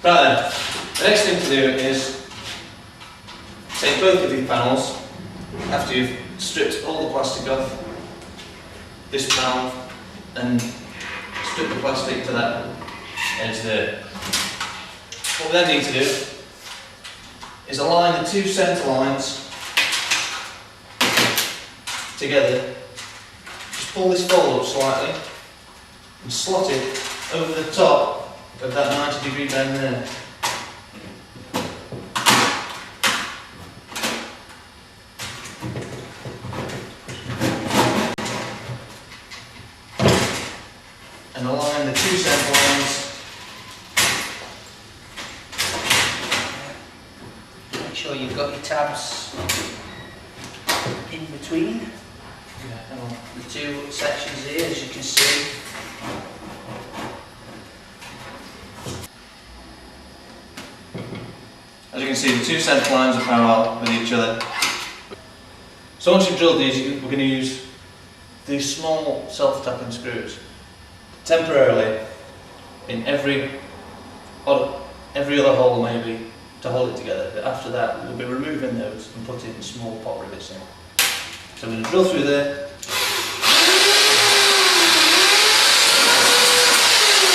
Right then, the next thing to do is take both of these panels, after you've stripped all the plastic off this panel and strip the plastic to that edge there. What we then need to do is align the two centre lines together. Just pull this fold up slightly and slot it over the top of that 90-degree bend there. And align the two centre lines. Make sure you've got your tabs in between the two sections here, as you can see. As you can see, the two centre lines are parallel with each other. So once you've drilled these, we're going to use these small self-tapping screws temporarily in every other hole maybe to hold it together. But after that, we'll be removing those and putting small pot rivets in. So I'm going to drill through there.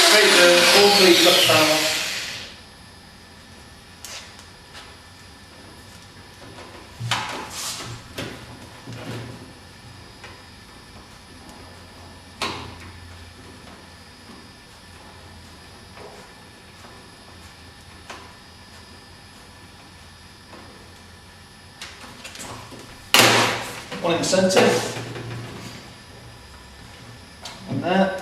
Straight through all three cut panels. One in the centre, and there.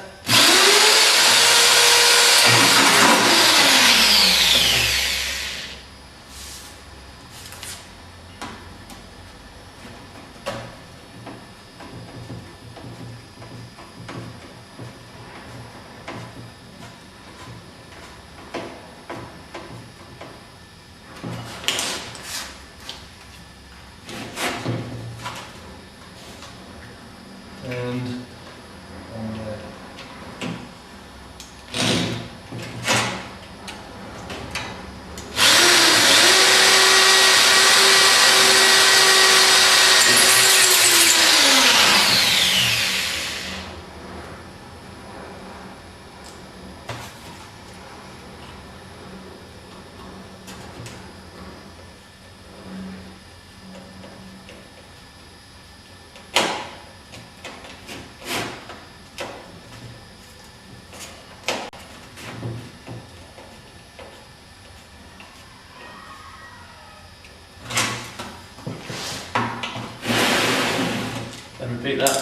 And repeat that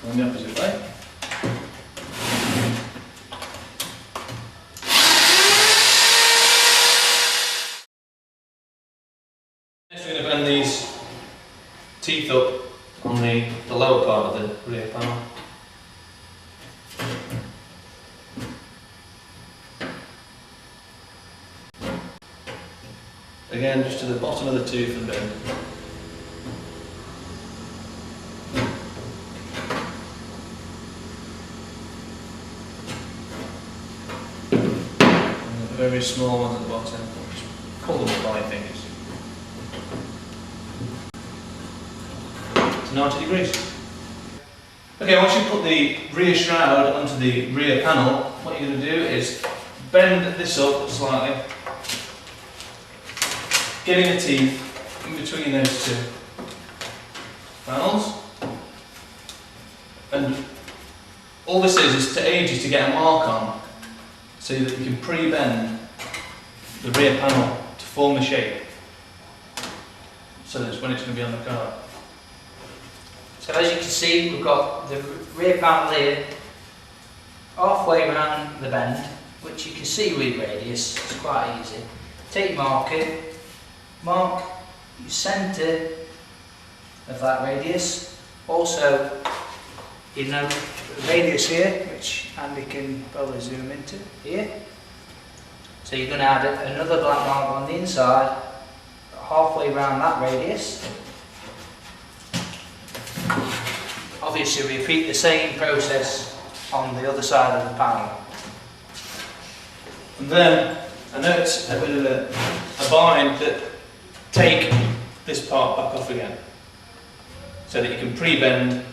on the opposite way. Next we're going to bend these teeth up on the lower part of the rear panel. Again, just to the bottom of the tooth and bend. Very small ones at the bottom, just pull them up by your fingers. To 90 degrees. Okay, once you put the rear shroud onto the rear panel, what you're going to do is bend this up slightly, getting the teeth in between those two panels. And all this is to aid you to get a mark on, so that you can pre-bend the rear panel to form the shape, so that's when it's going to be on the car. So as you can see, we've got the rear panel here, halfway around the bend, which you can see with radius. It's quite easy. Take your marker, mark your centre of that radius. Also, you know, the radius here, which Andy can probably zoom into here. So you're going to add another black mark on the inside, halfway around that radius. Obviously repeat the same process on the other side of the panel. And then I know it's a bit of a bind, but take this part back off again so that you can pre-bend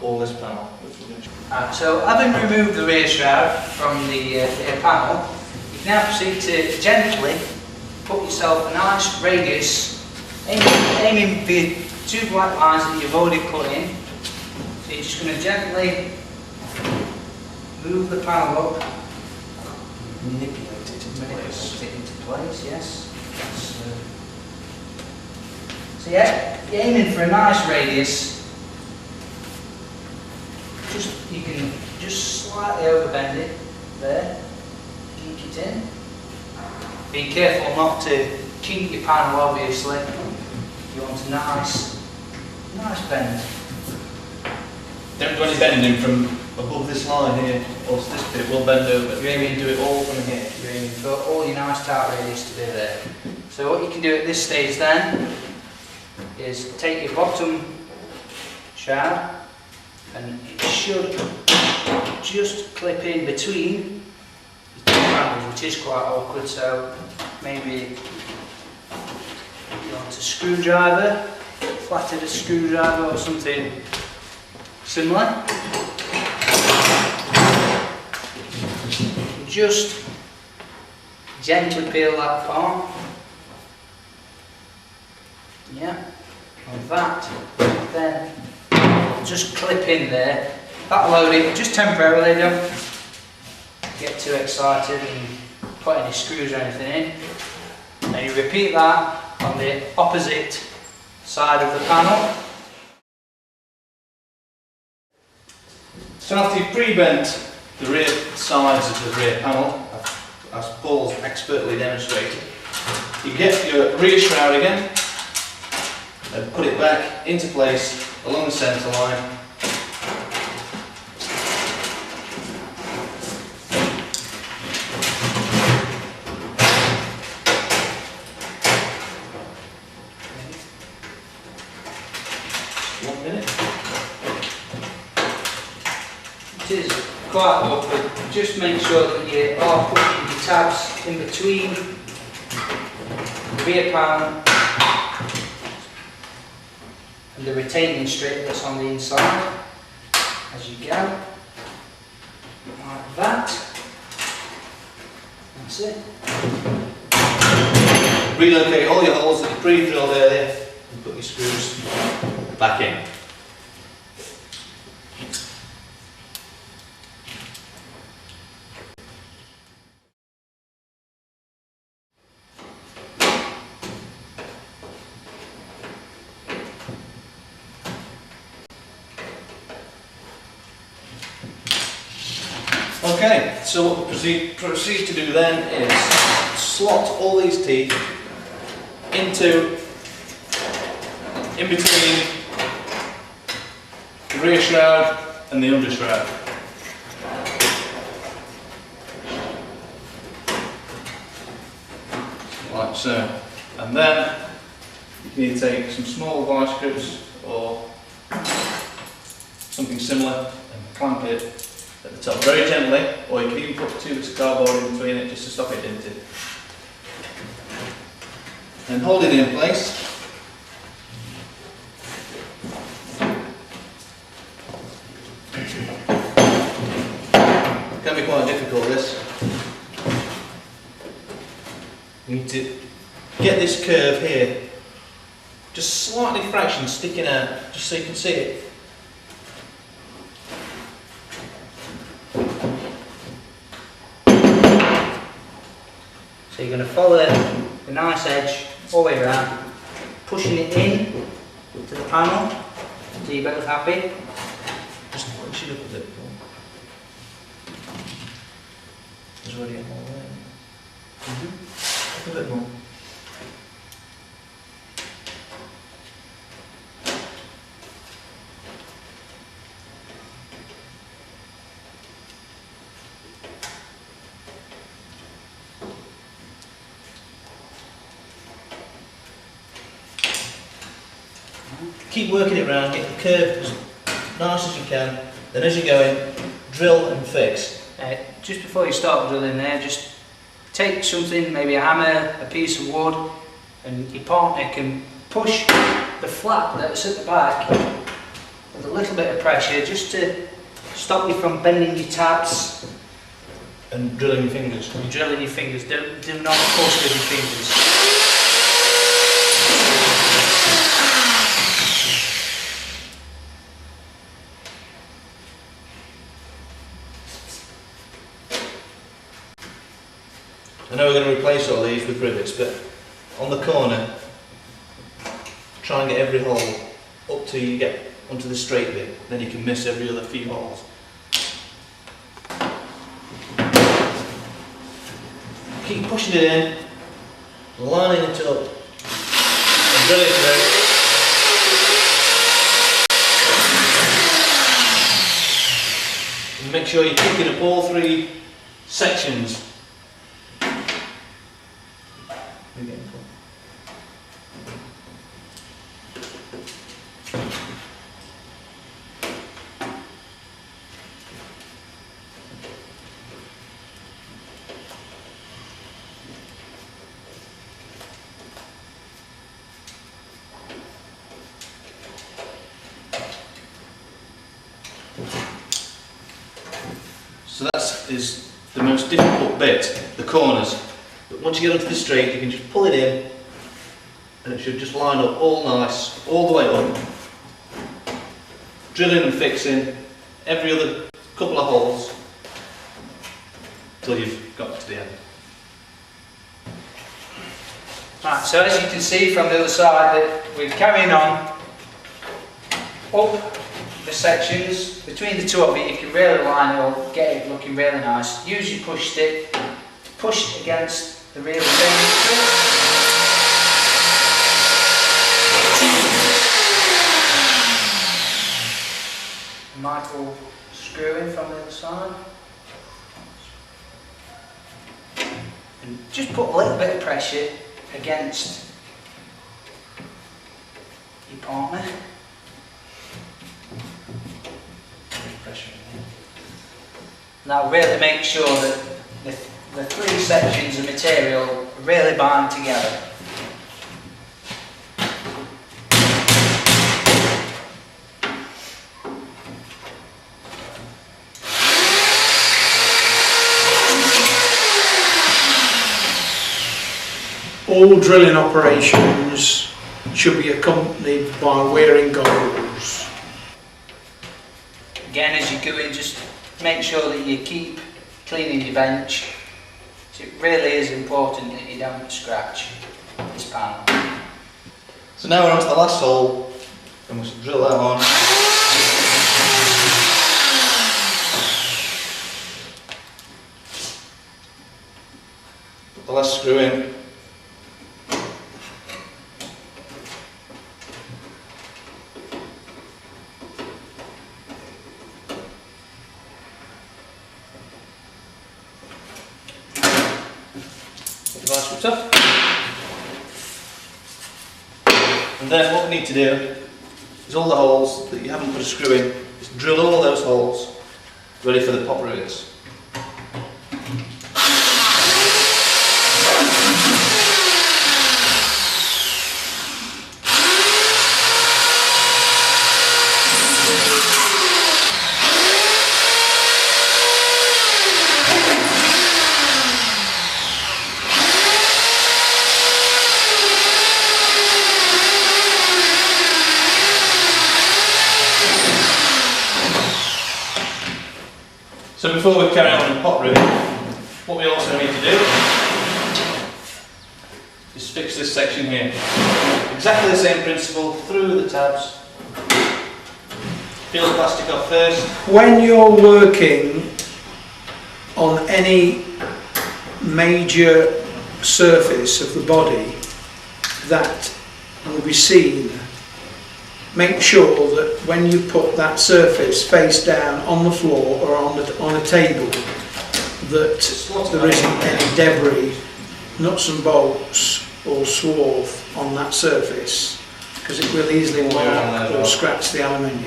all this panel. Which we're going to Right, so having removed the rear shroud from the rear panel, you can now proceed to gently put yourself a nice radius, aiming for your two black lines that you've already put in. So you're just going to gently move the panel up, manipulate it into place. Put it into place, yes. So yeah, you're aiming for a nice radius. You can just slightly overbend it there, kink it in. Be careful not to kink your panel, obviously. You want a nice bend. Don't do any bending from above this line here, or this bit will bend over. You're aiming to do it all from here. You're aiming for all your nice tight radius to be there. So what you can do at this stage then is take your bottom shroud and it should just clip in between the two panels, which is quite awkward, so maybe you want a screwdriver, flatted a screwdriver or something similar. Just gently peel that apart. Yeah, and that then just clip in there. That'll load it just temporarily, don't get too excited and put any screws or anything in. And you repeat that on the opposite side of the panel. So after you've pre-bent the rear sides of the rear panel, as Paul's expertly demonstrated, you get your rear shroud again and put it back into place along the centre line. It is quite awkward. Just make sure that you are putting your tabs in between the rear panel and the retaining strip that's on the inside as you go. Like that. That's it. Relocate all your holes that you pre-drilled earlier and put your screws back in. Okay, so what we proceed to do then is slot all these teeth in between the rear shroud and the under shroud. Like so. And then you need to take some small vice grips or something similar and clamp it at the top very gently, or you can even put 2 bits of cardboard in between it just to stop it denting. And hold it in place. It can be quite difficult, this. You need to get this curve here, just slightly fraction sticking out, just so you can see it. So you're going to follow the nice edge all the way around, pushing it in to the panel. So you're both happy. Just push it up a bit. There's already a hole there. A bit more. Keep working it round, get the curve as nice as you can, then as you go in, drill and fix. Just before you start drilling there, just take something, maybe a hammer, a piece of wood, and your partner can push the flap that's at the back with a little bit of pressure just to stop you from bending your tabs And drilling your fingers. and drilling your fingers. Do not push with your fingers. I know we're going to replace all these with rivets, but on the corner, try and get every hole up till you get onto the straight bit, then you can miss every other few holes. Keep pushing it in, lining it up, and drilling it through. And make sure you're picking up all three sections. So that is the most difficult bit, the corners. But once you get onto the straight, you can just pull it in and it should just line up all nice, all the way up. Drilling and fixing every other couple of holes till you've got to the end. Right, so as you can see from the other side that we're carrying on up the sections. Between the two of it you can really line it up, get it looking really nice. Use your push stick to push it against the real thing. Michael screw in from the other side. And just put a little bit of pressure against your partner. Pressure in here. Now really make sure that the three sections of material really bind together. All drilling operations should be accompanied by wearing goggles. Again, as you go in, just make sure that you keep cleaning your bench. So it really is important that you don't scratch this panel. So now we're on to the last hole, and we'll drill that on. Put the last screw in. Put the vice grips up. And then what we need to do is all the holes that you haven't put a screw in, just drill all those holes ready for the pop rivets. So before we carry on with pot rivet, what we also need to do is fix this section here. Exactly the same principle, through the tabs. Peel the plastic off first. When you're working on any major surface of the body that will be seen, make sure that when you put that surface face down on the floor or on a table, that there isn't any debris, nuts and bolts or swarf on that surface, because it will easily mark or scratch the aluminium.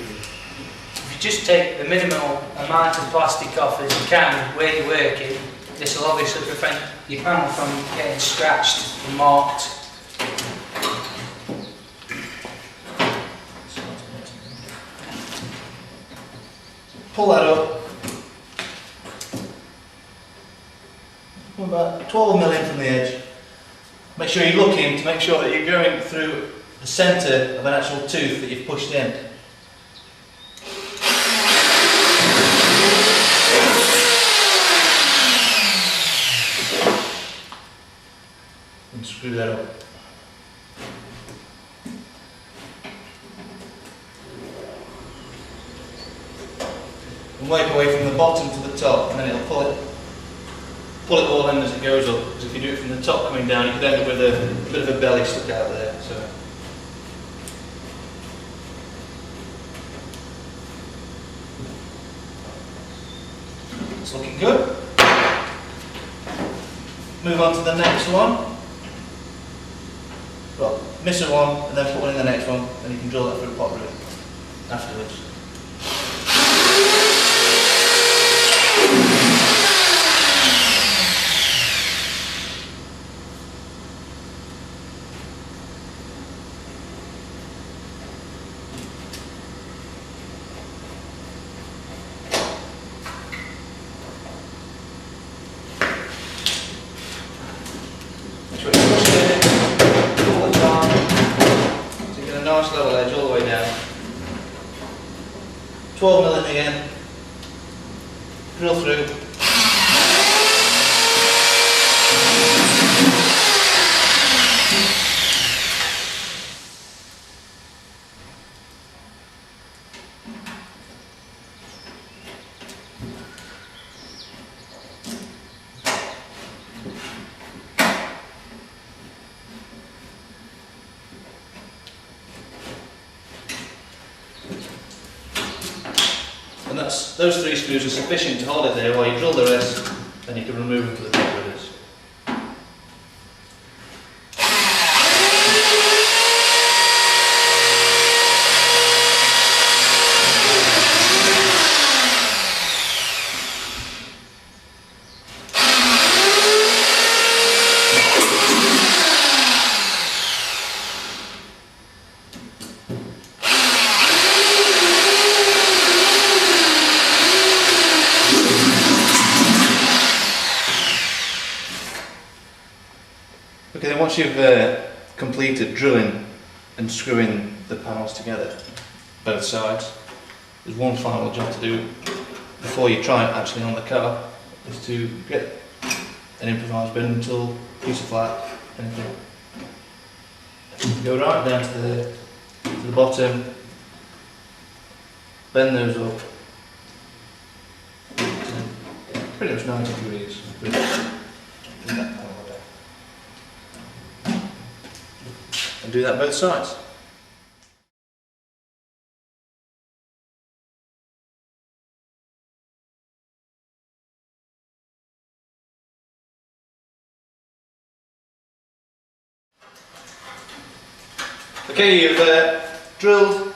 If you just take the minimal amount of plastic off as you can where you're working, This will obviously prevent your panel from getting scratched and marked. Pull that up. Come about 12mm in from the edge. Make sure you're looking to make sure that you're going through the centre of an actual tooth that you've pushed in. And screw that up. And work away from the bottom to the top, and then it'll pull it all in as it goes up. Because if you do it from the top coming down, you could end up with a bit of a belly stuck out there. So. It's looking good. Move on to the next one. Well, miss a one and then put one in the next one, and you can drill that through a pot root afterwards. Nice level edge all the way down. 12mm again. Drill through. And those 3 screws are sufficient to hold it there while you drill the rest, then you can remove them to the top ribbons. Okay, then once you've completed drilling and screwing the panels together, both sides, there's one final job to do before you try it actually on the car, is to get an improvised bending tool, piece of flat, anything. Go right down to the bottom, bend those up, pretty much 90 degrees. And do that both sides. Okay, you've drilled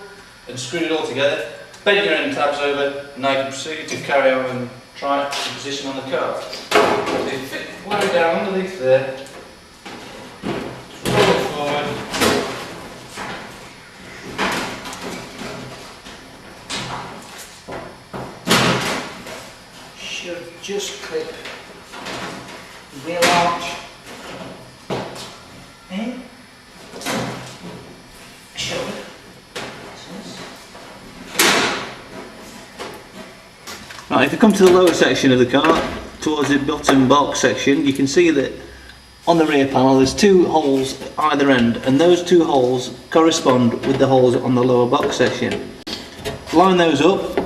and screwed it all together, bent your end tabs over, and now you can proceed to carry on and try it in position on the car. So you fit way down underneath there, roll it forward. Should just clip the wheel arch in. Should. Right, if you come to the lower section of the car, towards the bottom box section, you can see that on the rear panel there's 2 holes at either end, and those 2 holes correspond with the holes on the lower box section. Line those up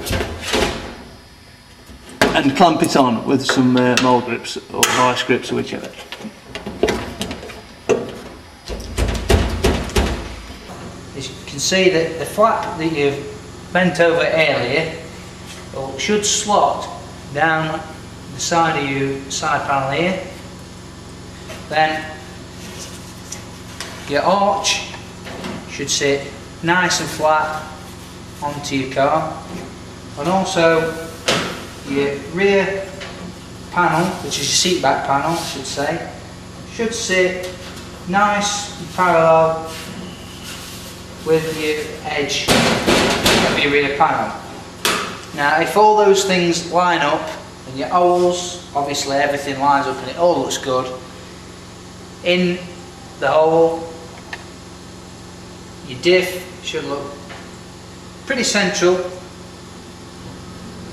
and clamp it on with some mould grips or vice grips or whichever. As you can see, that the flat that you've bent over earlier should slot down the side of your side panel here. Then your arch should sit nice and flat onto your car, and also your rear panel, which is your seat back panel, I should say, should sit nice and parallel with your edge of your rear panel. Now if all those things line up, and your holes, obviously everything lines up and it all looks good, in the hole, your diff should look pretty central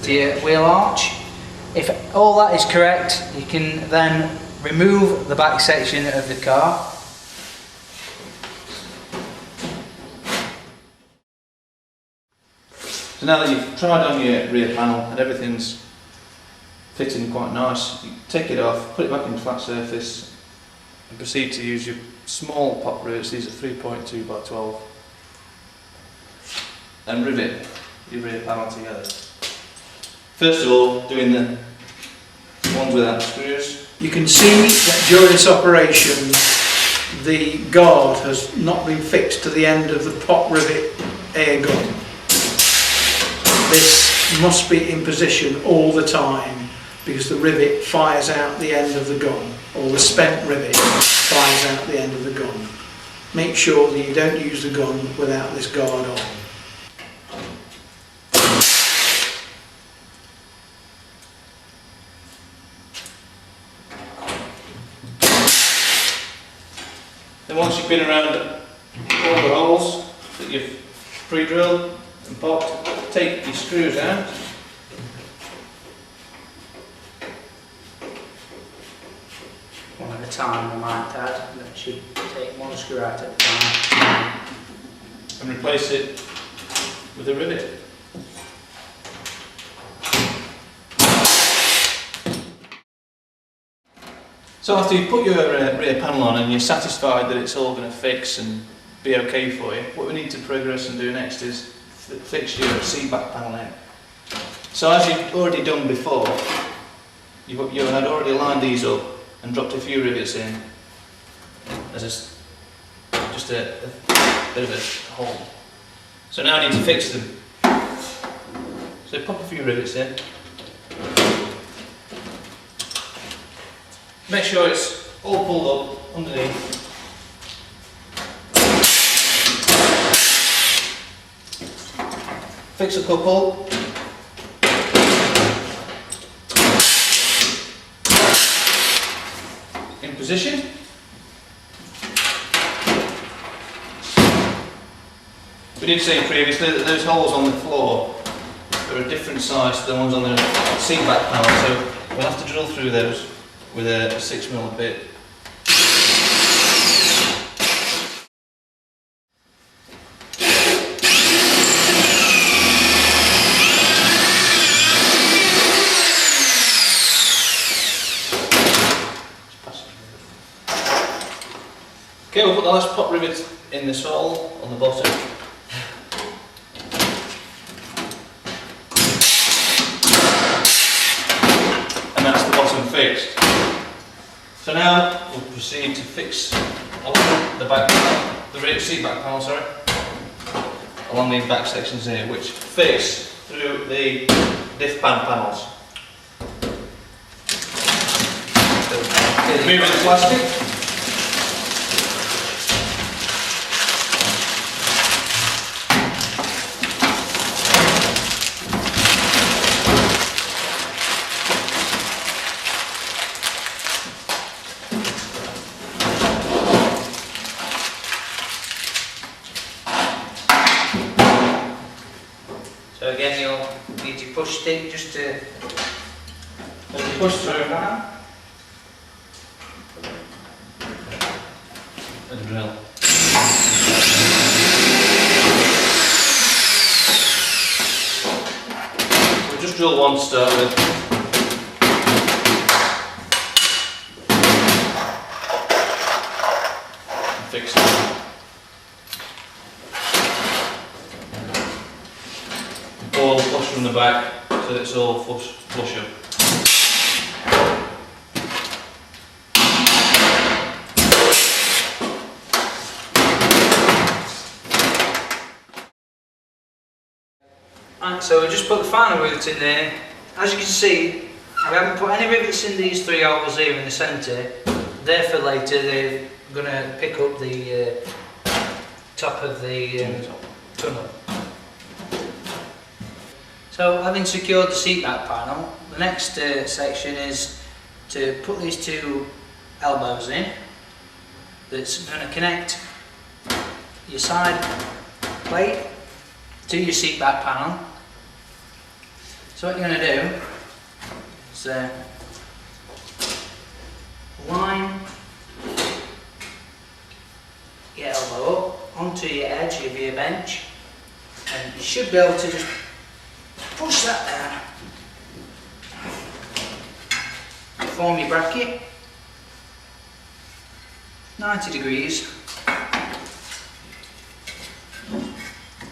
to your wheel arch. If all that is correct, you can then remove the back section of the car. So now that you've tried on your rear panel and everything's fitting quite nice, you take it off, put it back in flat surface and proceed to use your small pop rivets. These are 3.2 by 12, and rivet your rear panel together. First of all, doing the ones without screws. You can see that during this operation the guard has not been fixed to the end of the pop rivet air gun. This must be in position all the time because the rivet fires out the end of the gun, or the spent rivet fires out the end of the gun. Make sure that you don't use the gun without this guard on. Then once you've been around all the holes that you've pre-drilled and popped, take your screws out. One at a time, I might add. That should take one screw out at a time. And replace it with a rivet. So after you put your rear panel on and you're satisfied that it's all going to fix and be okay for you, what we need to progress and do next is fix your seat back panel in. So as you've already done before, you had already lined these up and dropped a few rivets in as just a bit of a hole. So now I need to fix them. So pop a few rivets in. Make sure it's all pulled up underneath. Fix a couple. In position. We did say previously that those holes on the floor are a different size to the ones on the seat back panel, so we'll have to drill through those with a 6mm bit. Okay, we'll put the last pop rivet in this hole on the bottom. And that's the bottom fixed. So now we'll proceed to fix along the back panel, the rear seat back panel, sorry, along these back sections here, which fix through the diff pan panels. So, removing the plastic. So again, you'll need your push stick just to Push through down. and drill. We'll just drill one to start with. And fix it. All flush from the back so that it's all flush up. Right, so we just put the final rivet in there. As you can see, I We haven't put any rivets in these 3 holes here in the centre. They're for later. They're going to pick up the top of the tunnel. So having secured the seat back panel, the next section is to put these 2 elbows in. That's going to connect your side plate to your seat back panel. So what you're going to do is line your elbow up onto your edge of your bench, and you should be able to just push that down, form your bracket, 90 degrees.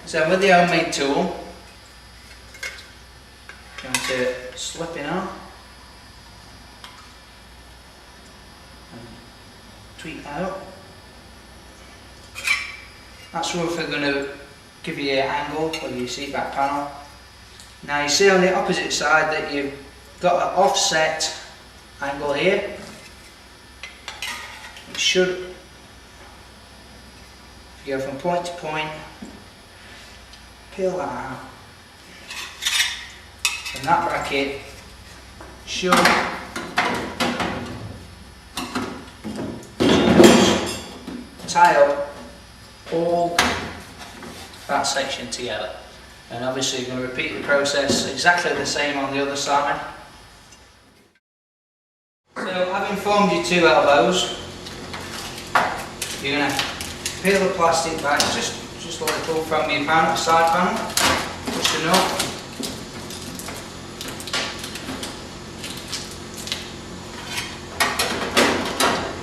So with the homemade tool, going to slip it on and tweak out. That's roughly going to give you an angle of your seat back panel. Now you see on the opposite side that you've got an offset angle here. It should, if you go from point to point, peel that out, and that bracket should tie up all that section together. And obviously you're going to repeat the process exactly the same on the other side. So having formed your 2 elbows, you're going to peel the plastic back just a little from your side panel, just enough.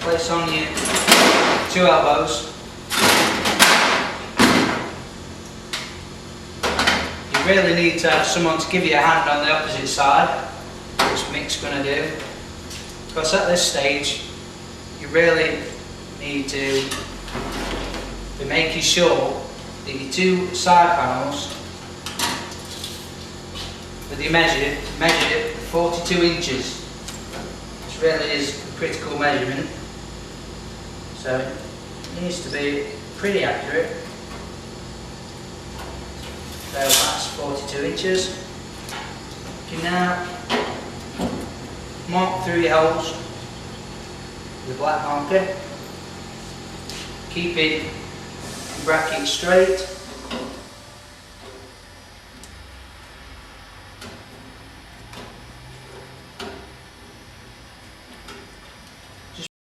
Place on your 2 elbows. You really need to have someone to give you a hand on the opposite side, which Mick's going to do. Because at this stage, you really need to be making sure that your 2 side panels, with your measured 42 inches, which really is a critical measurement. So it needs to be pretty accurate. So that's 42 inches. You can now mark through your holes with a black marker, keeping the bracket straight.